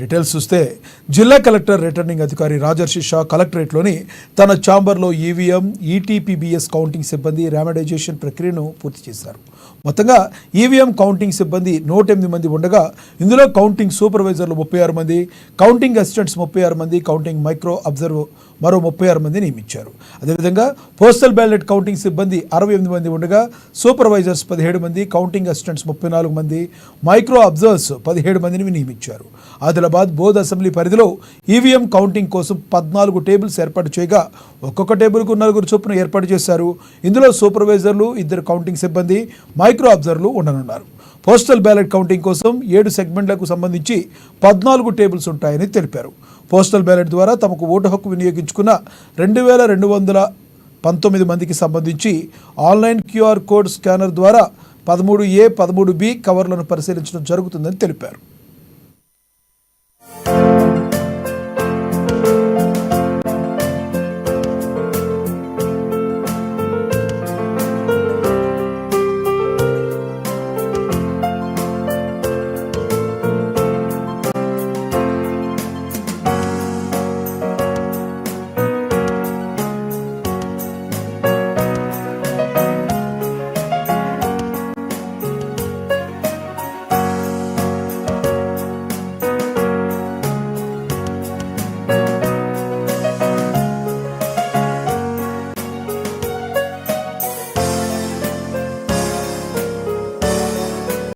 Details చూస్తే జిల్లా collector returning అధికారి రాజర్షి షా కలెక్టరేట్లోని తన ఛాంబర్లో ఈవీఎం ఈటీపీబీఎస్ కౌంటింగ్ సిబ్బంది ర్యామడైజేషన్ ప్రక్రియను పూర్తి చేశారు. మొత్తంగా ఈవీఎం కౌంటింగ్ సిబ్బంది 108 మంది ఉండగా ఇందులో కౌంటింగ్ సూపర్వైజర్లు 36 మంది, కౌంటింగ్ అసిస్టెంట్స్ 36 మంది, కౌంటింగ్ మైక్రో అబ్జర్వ్ మరో 36 మంది నియమించారు. అదేవిధంగా పోస్టల్ బ్యాలెట్ కౌంటింగ్ సిబ్బంది 68 మంది ఉండగా సూపర్వైజర్స్ 17 మంది, కౌంటింగ్ అసిస్టెంట్స్ 34 మంది, మైక్రో అబ్జర్వర్స్ 17 మందిని నియమించారు. ఆదిలాబాద్ బోధ్ అసెంబ్లీ పరిధిలో ఈవీఎం కౌంటింగ్ కోసం 14 టేబుల్స్ ఏర్పాటు చేయగా ఒక్కొక్క టేబుల్కు 4 చొప్పున ఏర్పాటు చేశారు. ఇందులో సూపర్వైజర్లు, 2 కౌంటింగ్ సిబ్బంది, మైక్రో అబ్జర్వర్లు ఉండనున్నారు. పోస్టల్ బ్యాలెట్ కౌంటింగ్ కోసం 7 సెగ్మెంట్లకు సంబంధించి 14 టేబుల్స్ ఉంటాయని తెలిపారు. పోస్టల్ బ్యాలెట్ ద్వారా తమకు ఓటు హక్కు వినియోగించుకున్న 2219 మందికి సంబంధించి ఆన్లైన్ క్యూఆర్ కోడ్ స్కానర్ ద్వారా 13A, 13B కవర్లను పరిశీలించడం జరుగుతుందని తెలిపారు.